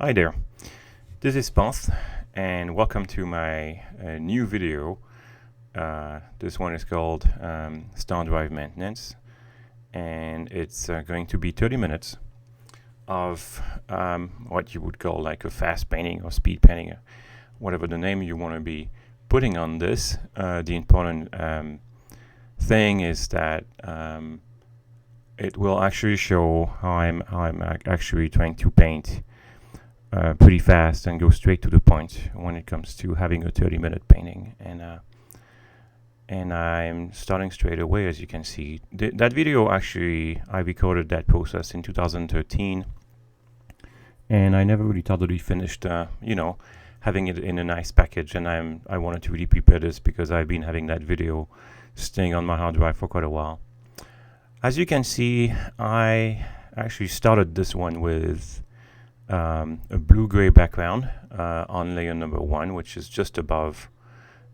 Hi there, this is Sparth and welcome to my new video. This one is called Stardrive Maintenance, and it's going to be 30 minutes of what you would call like a fast painting or speed painting, whatever the name you want to be putting on this. The important thing is that it will actually show how I'm actually trying to paint pretty fast and go straight to the point when it comes to having a 30-minute painting, and I'm starting straight away. As you can see, that video, actually I recorded that process in 2013, and I never really totally finished having it in a nice package, and I wanted to really prepare this because I've been having that video staying on my hard drive for quite a while. As you can see, I actually started this one with a blue-gray background on layer number 1, which is just above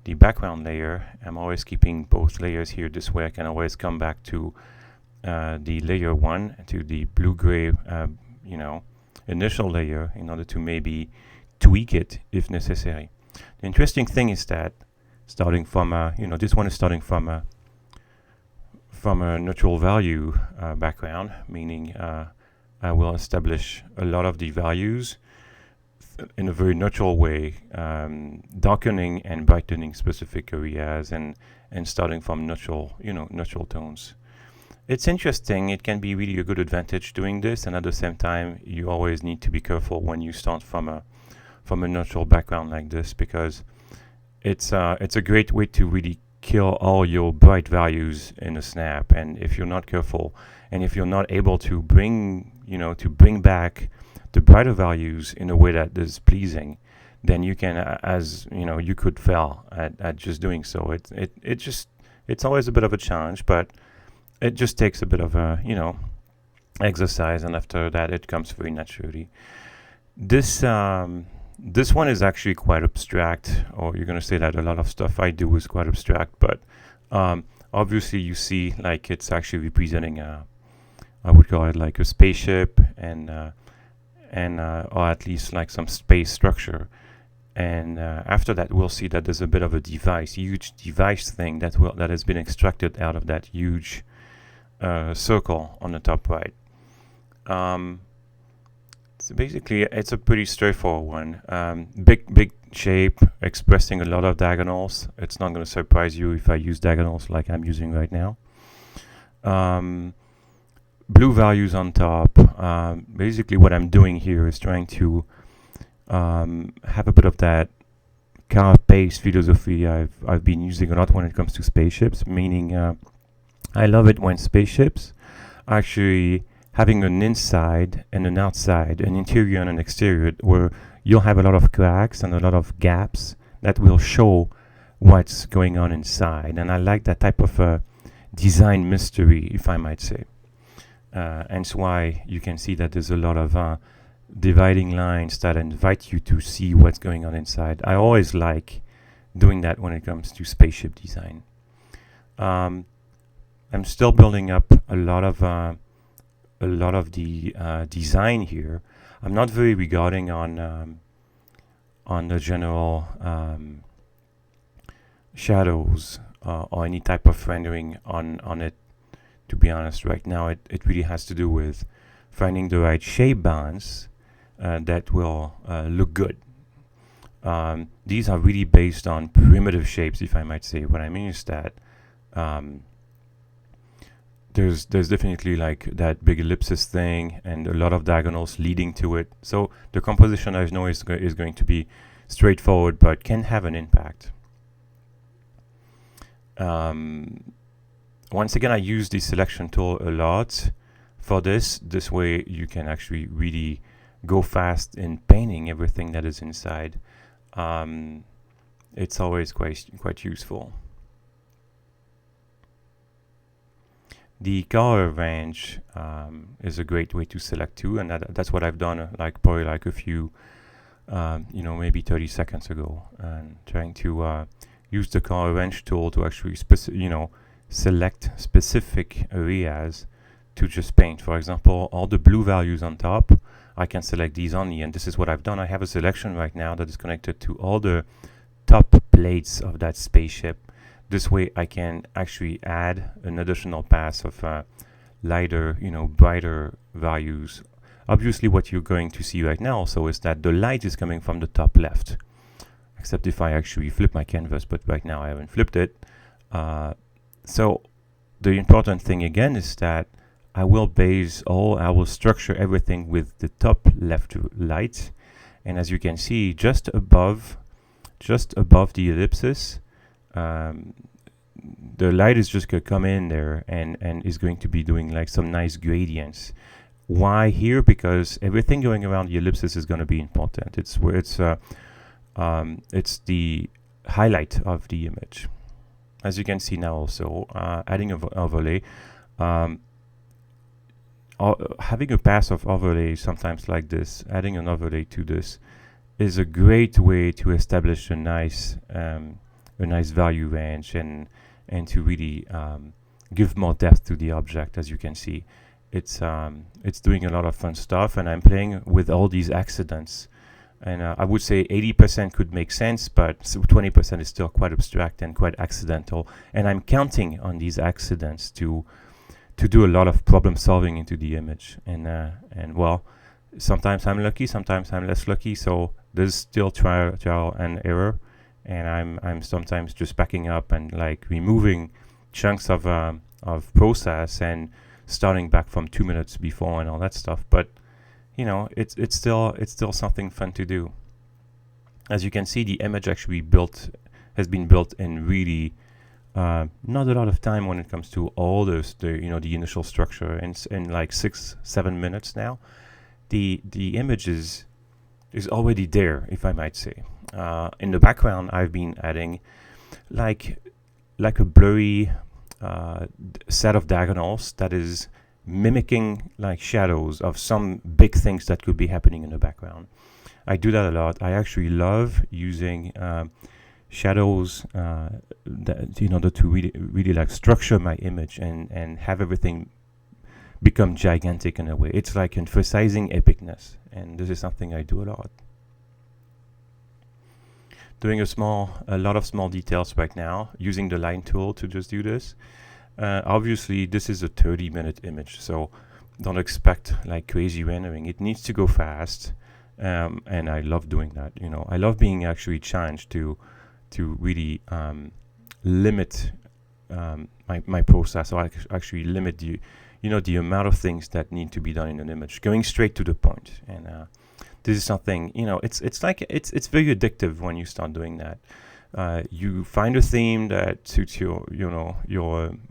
the background layer. I'm always keeping both layers here, this way I can always come back to the layer 1, to the blue-gray initial layer, in order to maybe tweak it if necessary. The interesting thing is that starting from this one is starting from a neutral value background, meaning I will establish a lot of the values in a very neutral way, darkening and brightening specific areas, and starting from neutral tones. It's interesting. It can be really a good advantage doing this, and at the same time, you always need to be careful when you start from a neutral background like this, because it's a great way to really kill all your bright values in a snap. And if you're not careful, and if you're not able to bring back the brighter values in a way that is pleasing, then you can, you could fail at just doing so. It's always a bit of a challenge, but it just takes a bit of a exercise, and after that it comes very naturally. This one is actually quite abstract, or you're going to say that a lot of stuff I do is quite abstract, but obviously you see like it's actually representing I would call it like a spaceship, and or at least like some space structure. And after that we'll see that there's a bit of a huge device thing that has been extracted out of that huge circle on the top right. So basically it's a pretty straightforward one. Big shape expressing a lot of diagonals. It's not going to surprise you if I use diagonals like I'm using right now. Blue values on top. Basically what I'm doing here is trying to have a bit of that car-based philosophy I've been using a lot when it comes to spaceships, meaning I love it when spaceships actually having an inside and an outside, an interior and an exterior, where you'll have a lot of cracks and a lot of gaps that will show what's going on inside. And I like that type of design mystery, if I might say. And it's why you can see that there's a lot of dividing lines that invite you to see what's going on inside. I always like doing that when it comes to spaceship design. I'm still building up a lot of the design here. I'm not very regarding on the general shadows or any type of rendering on it. To be honest, right now it really has to do with finding the right shape balance that will look good. These are really based on primitive shapes, if I might say. What I mean is that there's definitely like that big ellipsis thing and a lot of diagonals leading to it. So the composition, I know, is going to be straightforward, but can have an impact. Once again, I use the selection tool a lot for this. This way you can actually really go fast in painting everything that is inside. It's always quite useful. The color range is a great way to select too, and that's what I've done probably like a few maybe 30 seconds ago, and trying to use the color range tool to actually select specific areas to just paint. For example, all the blue values on top, I can select these only, and this is what I've done. I have a selection right now that is connected to all the top plates of that spaceship. This way I can actually add an additional pass of lighter, brighter values. Obviously what you're going to see right now also is that the light is coming from the top left, except if I actually flip my canvas, but right now I haven't flipped it. So the important thing again is that I will structure everything with the top left light, and as you can see, just above the ellipsis, the light is just going to come in there and is going to be doing like some nice gradients. Why here? Because everything going around the ellipsis is going to be important. It's where it's the highlight of the image. As you can see now also, adding an overlay, having a pass of overlay sometimes like this, adding an overlay to this is a great way to establish a nice value range and to really give more depth to the object. As you can see, it's doing a lot of fun stuff, and I'm playing with all these accidents. And I would say 80% could make sense, but 20% is still quite abstract and quite accidental. And I'm counting on these accidents to do a lot of problem solving into the image. And well, sometimes I'm lucky, sometimes I'm less lucky. So there's still trial and error. And I'm sometimes just backing up and like removing chunks of process and starting back from 2 minutes before and all that stuff. But it's still something fun to do. As you can see, the image actually has been built in really not a lot of time when it comes to all the initial structure. In like 6-7 minutes now, the image is already there, if I might say. In the background, I've been adding like a blurry set of diagonals that is mimicking like shadows of some big things that could be happening in the background. I do that a lot. I actually love using shadows in order to really like structure my image and have everything become gigantic in a way. It's like emphasizing epicness, and this is something I do a lot. Doing a lot of small details right now, using the line tool to just do this. Obviously, this is a 30-minute image, so don't expect like crazy rendering. It needs to go fast, and I love doing that. I love being actually challenged to really limit my process, or actually limit the amount of things that need to be done in an image, going straight to the point. And this is something, it's very addictive when you start doing that. You find a theme that suits your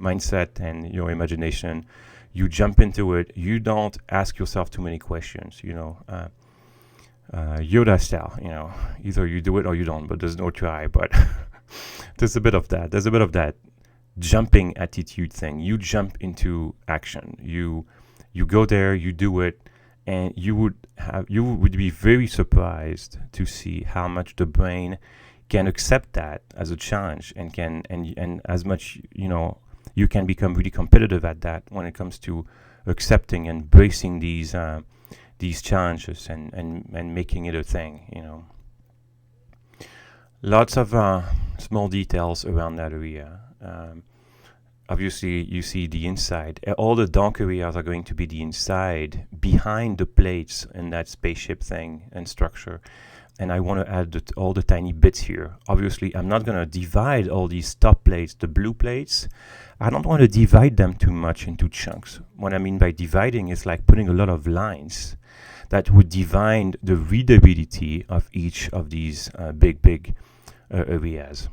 mindset and your imagination. You jump into it. You don't ask yourself too many questions. Yoda style. Either you do it or you don't. But there's no try. But there's a bit of that. There's a bit of that jumping attitude thing. You jump into action. You go there. You do it, and you would be very surprised to see how much the brain can accept that as a challenge, and as much you can become really competitive at that when it comes to accepting and embracing these challenges and making it a thing. Lots of small details around that area. Obviously, you see the inside. All the dark areas are going to be the inside, behind the plates in that spaceship thing and structure. And I want to add all the tiny bits here. Obviously, I'm not going to divide all these top plates, the blue plates. I don't want to divide them too much into chunks. What I mean by dividing is like putting a lot of lines that would divide the readability of each of these big areas.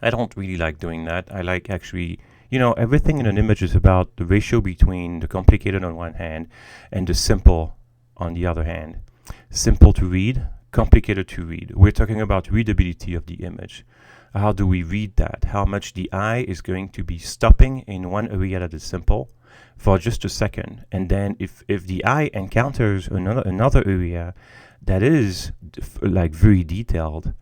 I don't really like doing that. I like actually, everything in an image is about the ratio between the complicated on one hand and the simple on the other hand. Simple to read, complicated to read. We're talking about readability of the image. How do we read that? How much the eye is going to be stopping in one area that is simple for just a second, and then if the eye encounters another area that is like very detailed,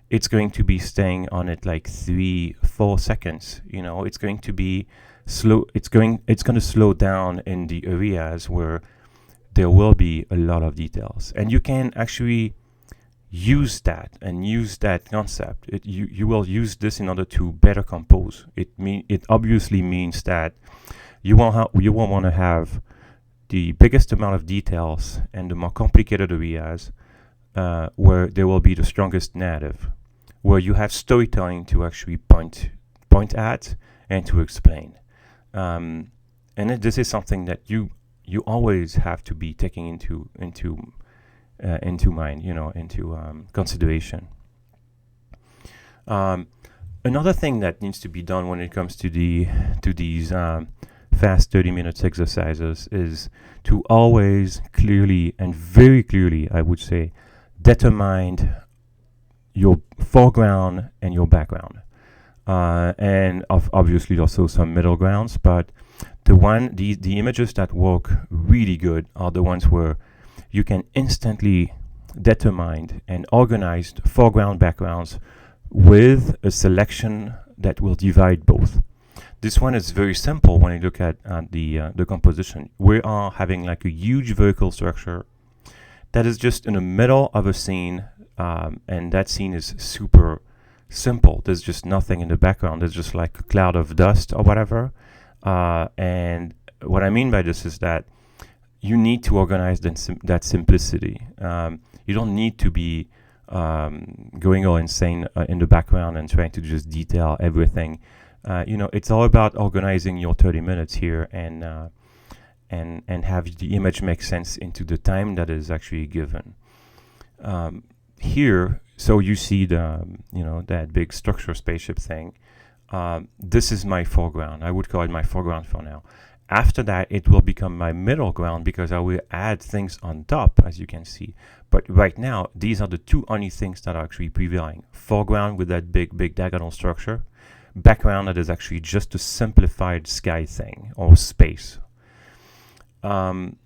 it's going to be staying on it like 3-4 seconds. It's going to be slow. It's going to slow down in the areas where there will be a lot of details, and you can actually use that and use that concept. You will use this in order to better compose. It obviously means that you won't want to have the biggest amount of details and the more complicated areas where there will be the strongest narrative, where you have storytelling to actually point at and to explain. And this is something that you always have to be taking into mind, into consideration. Another thing that needs to be done when it comes to these fast 30 minutes exercises is to always clearly and very clearly, I would say, determine your foreground and your background, and obviously also some middle grounds. But the images that work really good are the ones where you can instantly determine and organize the foreground backgrounds with a selection that will divide both. This one is very simple when you look at the composition. We are having like a huge vertical structure that is just in the middle of a scene, and that scene is super simple. There's just nothing in the background. There's just like a cloud of dust or whatever. And what I mean by this is that you need to organize that simplicity. You don't need to be going all insane in the background and trying to just detail everything. It's all about organizing your 30 minutes here and have the image make sense into the time that is actually given. Here, so you see that big structure spaceship thing. This is my foreground. I would call it my foreground for now. After that, it will become my middle ground because I will add things on top, as you can see. But right now, these are the two only things that are actually prevailing. Foreground with that big diagonal structure. Background that is actually just a simplified sky thing or space. Every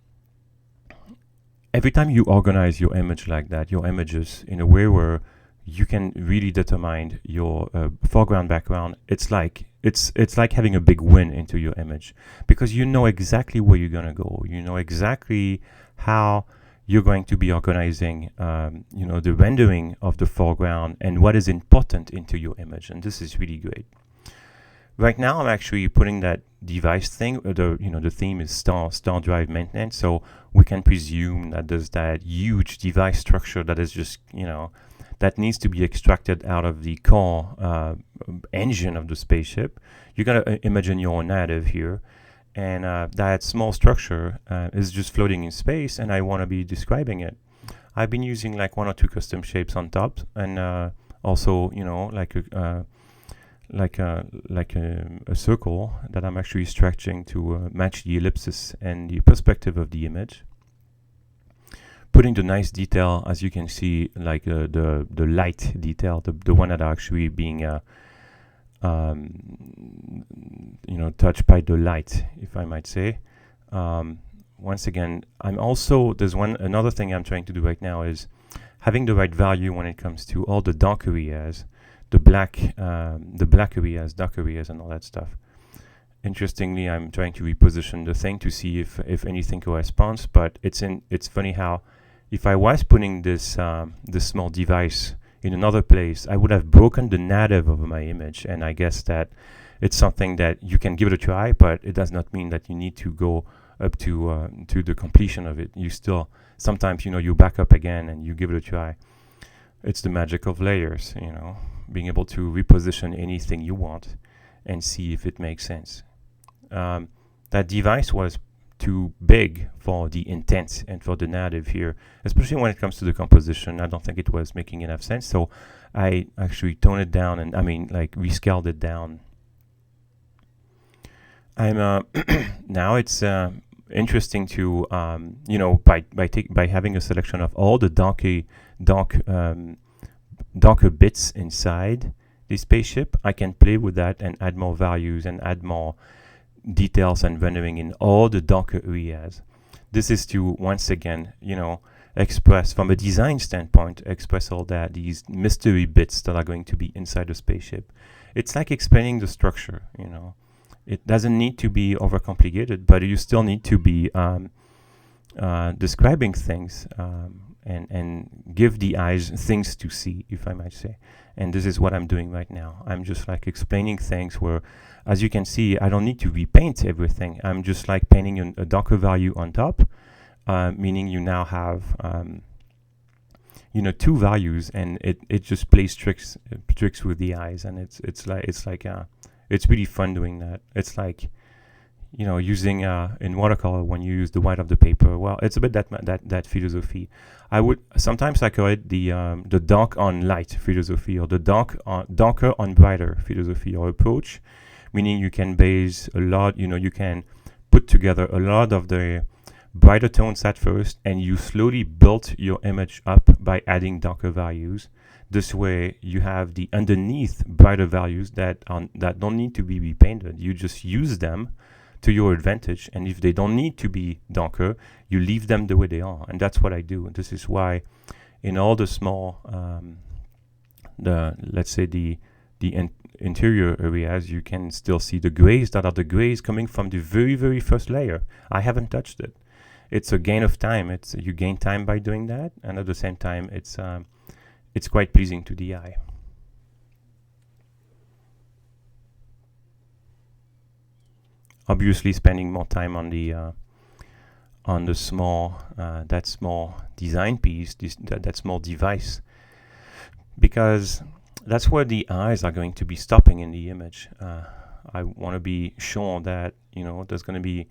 time you organize your image like that, your images in a way where you can really determine your foreground background, it's like having a big win into your image, because you know exactly where you're gonna go. You know exactly how you're going to be organizing the rendering of the foreground and what is important into your image, and this is really great. Right now, I'm actually putting that device thing. The theme is Stardrive Maintenance, so we can presume that there's that huge device structure that is just that needs to be extracted out of the core engine of the spaceship. You gotta imagine your own narrative here, and that small structure is just floating in space, and I want to be describing it. I've been using like one or two custom shapes on top, and also like a circle that I'm actually stretching to match the ellipsis and the perspective of the image. Putting the nice detail, as you can see, like the light detail, the one that are actually being touched by the light, if I might say. Once again, there's another thing I'm trying to do right now is having the right value when it comes to all the dark areas, the black areas, dark areas, and all that stuff. Interestingly, I'm trying to reposition the thing to see if anything corresponds, but it's funny how if I was putting this small device in another place, I would have broken the narrative of my image, and I guess that it's something that you can give it a try, but it does not mean that you need to go up to the completion of it. You still, sometimes, you back up again and you give it a try. It's the magic of layers, being able to reposition anything you want and see if it makes sense. That device was too big for the intent and for the narrative here, especially when it comes to the composition. I don't think it was making enough sense, so I actually toned it down and rescaled it down. I'm now it's interesting to by having a selection of all the darker bits inside the spaceship, I can play with that and add more values and add more details and rendering in all the darker areas. This is to, once again, express, from a design standpoint, express all these mystery bits that are going to be inside the spaceship. It's like explaining the structure, It doesn't need to be overcomplicated, but you still need to be describing things and give the eyes things to see, if I might say. And this is what I'm doing right now. I'm just like explaining things where, as you can see, I don't need to repaint everything. I'm just like painting a darker value on top, meaning you now have two values, and it just plays tricks with the eyes, and it's really fun doing that. It's like, using in watercolor, when you use the white of the paper. Well, it's a bit that philosophy. I would sometimes I call it the dark on light philosophy, or the darker on brighter philosophy or approach, meaning you can base a lot. You can put together a lot of the brighter tones at first, and you slowly build your image up by adding darker values. This way, you have the underneath brighter values that don't need to be repainted. You just use them to your advantage, and if they don't need to be darker, you leave them the way they are. And that's what I do. And this is why in all the small let's say the interior areas, you can still see the grays that are the grays coming from the very, very first layer. I haven't touched it. It's a gain of time. You gain time by doing that, and at the same time, it's quite pleasing to the eye. Obviously, spending more time on the small that small design piece, that small device, because that's where the eyes are going to be stopping in the image. I want to be sure that there's going to be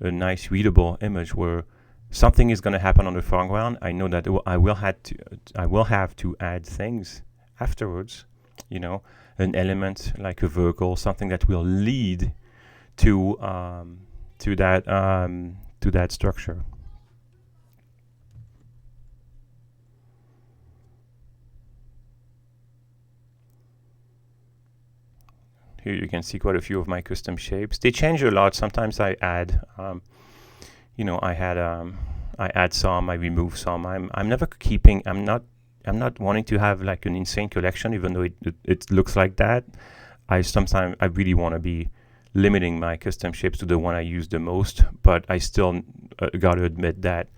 a nice readable image where something is going to happen on the foreground. I know that I will have to add things afterwards. An element like a vehicle, something that will lead to that structure. Here you can see quite a few of my custom shapes. They change a lot. Sometimes I add, I add some, I remove some. I'm never keeping. I'm not wanting to have like an insane collection, even though it looks like that. I really want to be limiting my custom shapes to the one I use the most, but I still got to admit that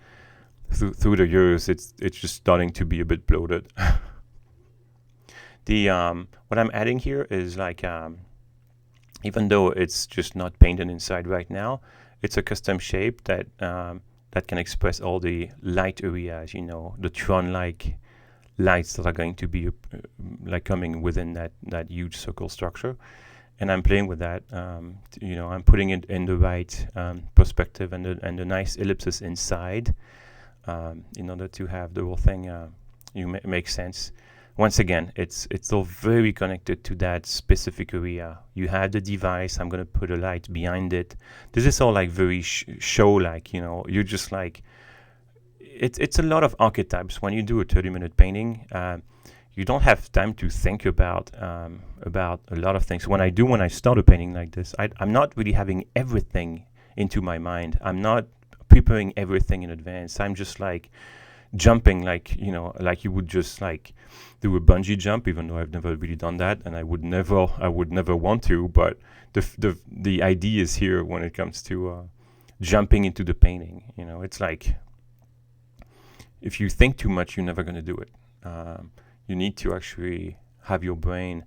through the years, it's just starting to be a bit bloated. What I'm adding here is like, even though it's just not painted inside right now, it's a custom shape that can express all the light areas, the Tron-like lights that are going to be like coming within that huge circle structure. And I'm playing with that. I'm putting it in the right perspective and the nice ellipses inside, in order to have the whole thing make sense. Once again, it's all very connected to that specific area. You have the device. I'm going to put a light behind it. This is all like very show-like. You're just like, it's a lot of archetypes. When you do a 30-minute painting, you don't have time to think about a lot of things. When I start a painting like this, I'm not really having everything into my mind. I'm not preparing everything in advance. I'm just like jumping, like you would just like do a bungee jump, even though I've never really done that, and I would never want to. But the idea is here when it comes to jumping into the painting. It's like, if you think too much, you're never going to do it. You need to actually have your brain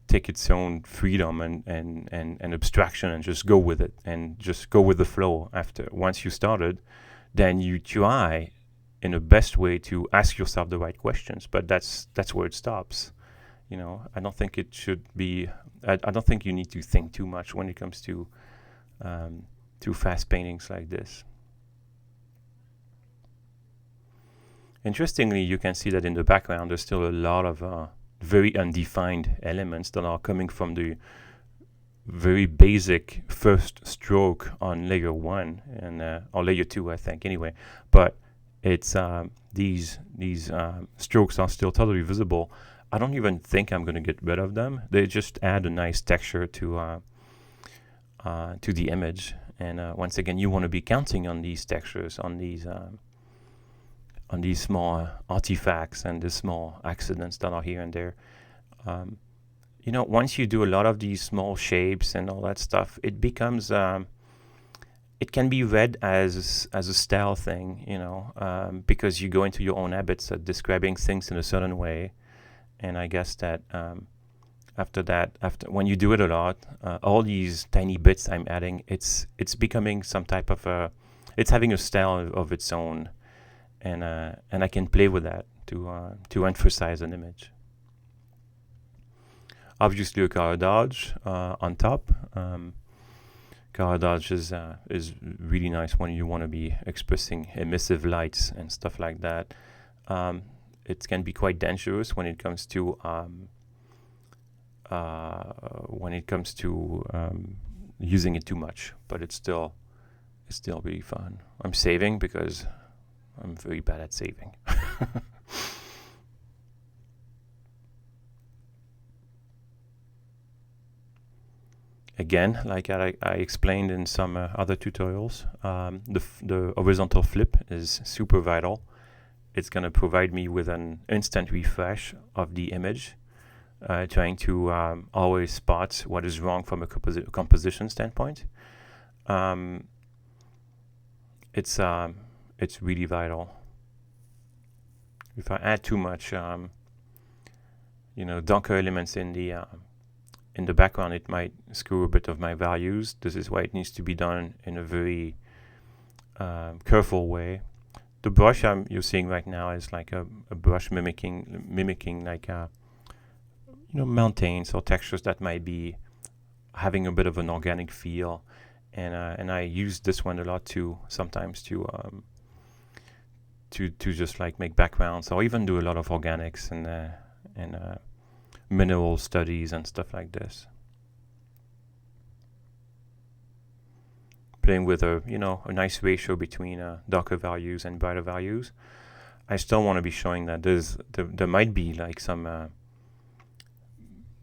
take its own freedom and abstraction, and just go with it, and just go with the flow. Once you started, then you try in the best way to ask yourself the right questions, but that's where it stops. I don't think it should be. I don't think you need to think too much when it comes to fast paintings like this. Interestingly, you can see that in the background there's still a lot of very undefined elements that are coming from the very basic first stroke on layer 1 and or layer 2, I think. Anyway, but it's these strokes are still totally visible. I don't even think I'm going to get rid of them. They just add a nice texture to the image. And once again, you want to be counting on these textures, on these small artifacts and the small accidents that are here and there. Once you do a lot of these small shapes and all that stuff, it becomes it can be read as a style thing, because you go into your own habits of describing things in a certain way. And I guess that after when you do it a lot, all these tiny bits I'm adding, it's becoming some type of it's having a style of its own, and I can play with that to emphasize an image. Obviously, a color dodge on top. Color dodge is really nice when you want to be expressing emissive lights and stuff like that. It can be quite dangerous when it comes to using it too much, but it's still really fun. I'm saving because I'm very bad at saving. Again, like I explained in some other tutorials, the horizontal flip is super vital. It's going to provide me with an instant refresh of the image, trying to always spot what is wrong from a composition standpoint. It's really vital. If I add too much, darker elements in the background, it might screw a bit of my values. This is why it needs to be done in a very careful way. The brush you're seeing right now is like a brush mimicking like mountains or textures that might be having a bit of an organic feel, and I use this one a lot sometimes to just like make backgrounds, or even do a lot of organics and mineral studies and stuff like this. Playing with a nice ratio between darker values and brighter values. I still want to be showing that there might be like some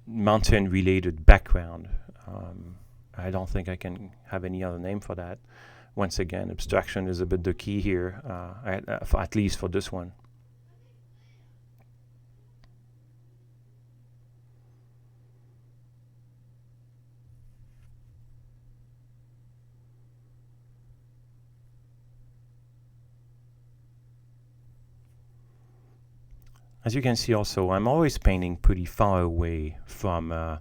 mountain related background. I don't think I can have any other name for that. Once again, abstraction is a bit the key here, at least for this one. As you can see also, I'm always painting pretty far away from, on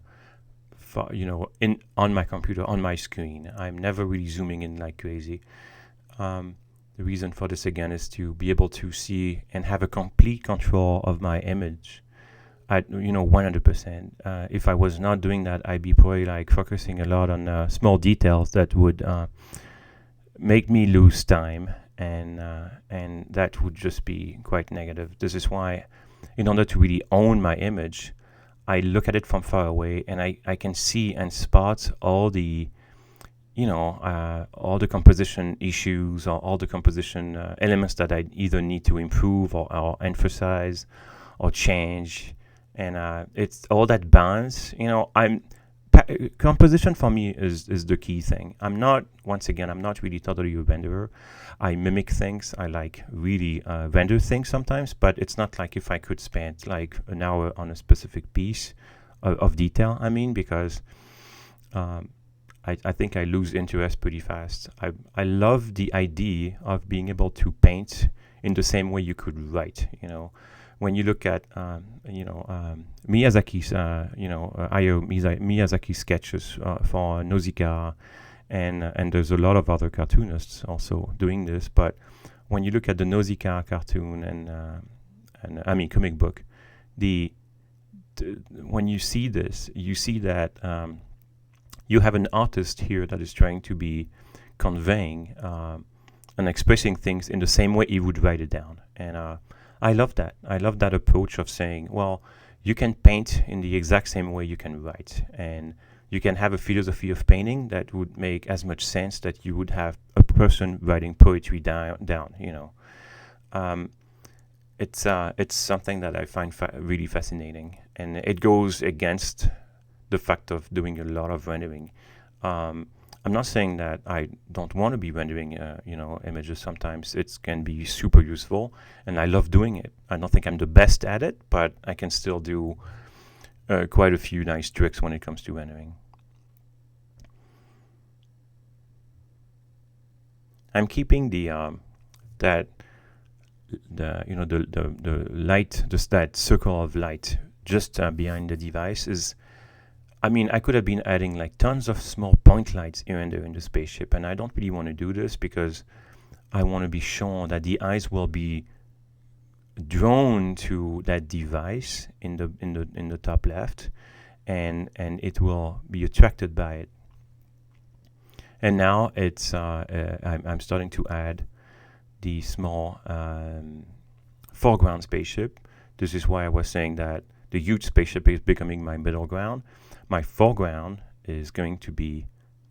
my computer, on my screen. I'm never really zooming in like crazy. The reason for this again is to be able to see and have a complete control of my image at 100%. If I was not doing that, I'd be probably like focusing a lot on small details that would make me lose time, and that would just be quite negative. This is why, in order to really own my image, I look at it from far away, and I can see and spot all the composition issues, or all the composition elements that I either need to improve or emphasize or change. And it's all that balance. Composition for me is the key thing. I'm not really totally a renderer. I mimic things. I like really render things sometimes, but it's not like if I could spend like an hour on a specific piece of detail. Because I think I lose interest pretty fast. I love the idea of being able to paint in the same way you could write. When you look at Miyazaki's Miyazaki sketches for Nausicaa, and there's a lot of other cartoonists also doing this. But when you look at the Nausicaa cartoon and comic book, when you see this, you see that you have an artist here that is trying to be conveying and expressing things in the same way he would write it down. And I love that. I love that approach of saying, well, you can paint in the exact same way you can write, and you can have a philosophy of painting that would make as much sense that you would have a person writing poetry down. It's something that I find really fascinating, and it goes against the fact of doing a lot of rendering. I'm not saying that I don't want to be rendering, images. Sometimes it can be super useful, and I love doing it. I don't think I'm the best at it, but I can still do quite a few nice tricks when it comes to rendering. I'm keeping the that the light, just that circle of light just behind the device is. I mean, I could have been adding like tons of small point lights here and there in the spaceship, and I don't really want to do this because I want to be sure that the eyes will be drawn to that device in the top left, and it will be attracted by it. And now it's I'm starting to add the small foreground spaceship. This is why I was saying that the huge spaceship is becoming my middle ground. My foreground is going to be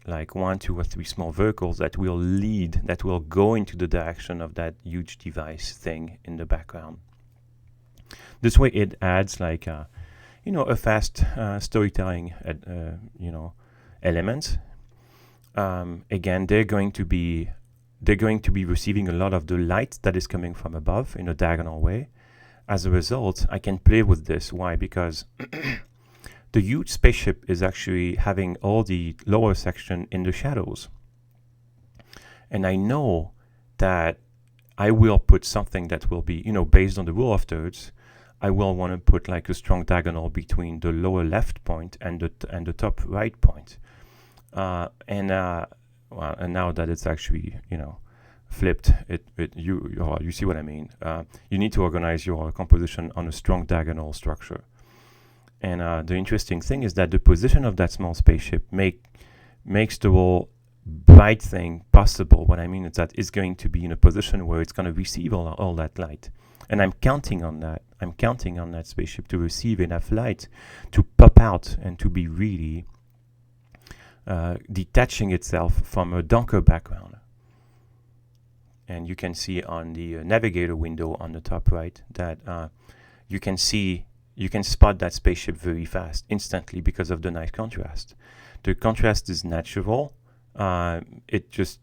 like 1, 2, or 3 small vehicles that will lead, that will go into the direction of that huge device thing in the background. This way it adds like a fast storytelling element. Again, they're going to be receiving a lot of the light that is coming from above in a diagonal way. As a result, I can play with this. Why? Because the huge spaceship is actually having all the lower section in the shadows. And I know that I will put something that will be, based on the rule of thirds. I will want to put like a strong diagonal between the lower left point and the top right point. And now that it's actually, flipped, you see what I mean. You need to organize your composition on a strong diagonal structure. And the interesting thing is that the position of that small spaceship makes the whole bright thing possible. What I mean is that it's going to be in a position where it's going to receive all that light. And I'm counting on that. I'm counting on that spaceship to receive enough light to pop out and to be really detaching itself from a darker background. And you can see on the navigator window on the top right that you can spot that spaceship very fast, instantly, because of the nice contrast. The contrast is natural. It's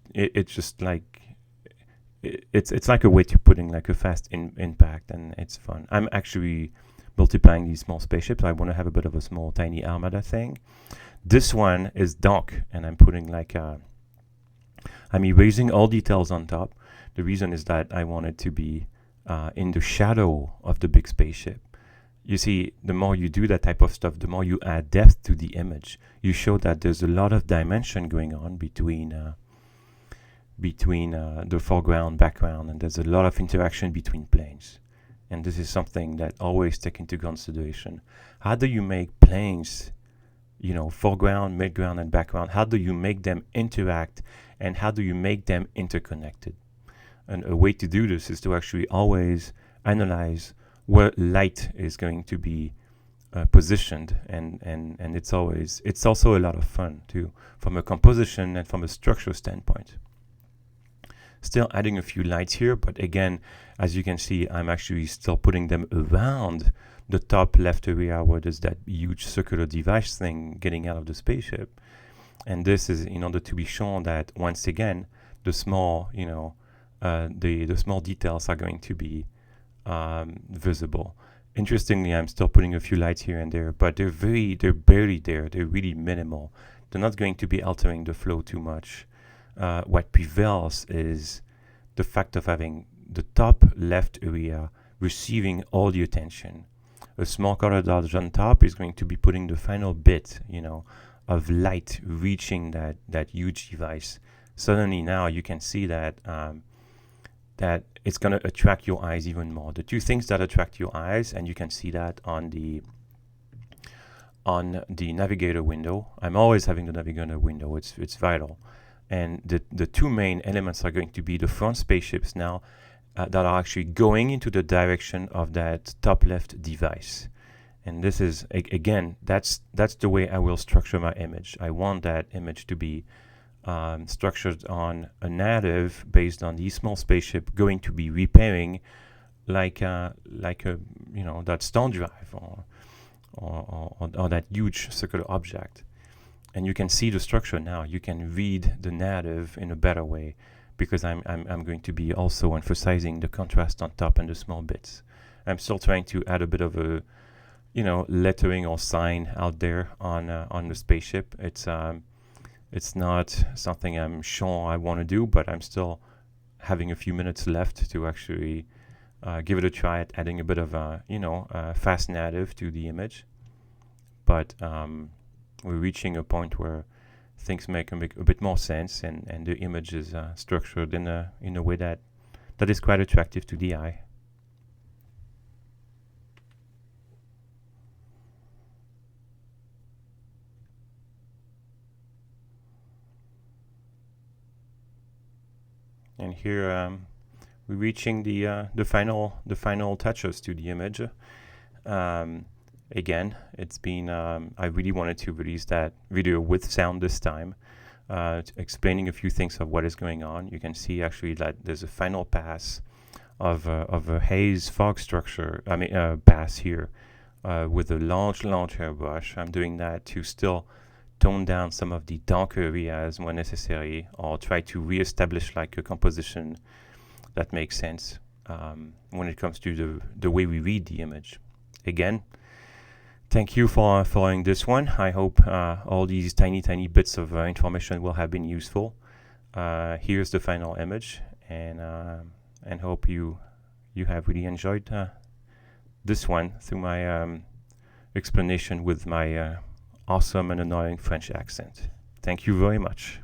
like a way to putting like a fast impact, and it's fun. I'm actually multiplying these small spaceships. I want to have a bit of a small, tiny armada thing. This one is dark, and I'm putting like I'm erasing all details on top. The reason is that I want it to be in the shadow of the big spaceship. You see, the more you do that type of stuff, the more you add depth to the image. You show that there's a lot of dimension going on between the foreground, background, and there's a lot of interaction between planes. And this is something that always take into consideration. How do you make planes, foreground, midground, and background? How do you make them interact, and how do you make them interconnected? And a way to do this is to actually always analyze where light is going to be positioned, and it's also a lot of fun too, from a composition and from a structure standpoint. Still adding a few lights here, but again, as you can see, I'm actually still putting them around the top left area where there's that huge circular device thing getting out of the spaceship. And this is in order to be shown that, once again, the small, the small details are going to be visible. Interestingly, I'm still putting a few lights here and there, but they're barely there. They're really minimal. They're not going to be altering the flow too much. What prevails is the fact of having the top left area receiving all the attention. A small color dot on top is going to be putting the final bit, of light reaching that huge device. Suddenly now you can see that that it's going to attract your eyes even more. The two things that attract your eyes, and you can see that on the navigator window. I'm always having the navigator window. It's vital. And the two main elements are going to be the front spaceships now that are actually going into the direction of that top left device. And this is, again, that's the way I will structure my image. I want that image to be structured on a narrative based on these small spaceship going to be repairing like a that Stardrive or that huge circular object. And you can see the structure now. You can read the narrative in a better way, because I'm going to be also emphasizing the contrast on top and the small bits. I'm still trying to add a bit of a lettering or sign out there on the spaceship. It's not something I'm sure I want to do, but I'm still having a few minutes left to actually give it a try at adding a bit of fast native to the image. But we're reaching a point where things make a bit more sense, and the image is structured in a way that is quite attractive to the eye. And here we're reaching the final touches to the image. Again, it's been I really wanted to release that video with sound this time, explaining a few things of what is going on. You can see actually that there's a final pass of a haze fog structure. Pass here with a large hairbrush. I'm doing that to still tone down some of the darker areas when necessary, or try to reestablish like a composition that makes sense when it comes to the way we read the image. Again, thank you for following this one. I hope all these tiny bits of information will have been useful. Here's the final image, and hope you have really enjoyed this one through my explanation with my awesome and annoying French accent. Thank you very much.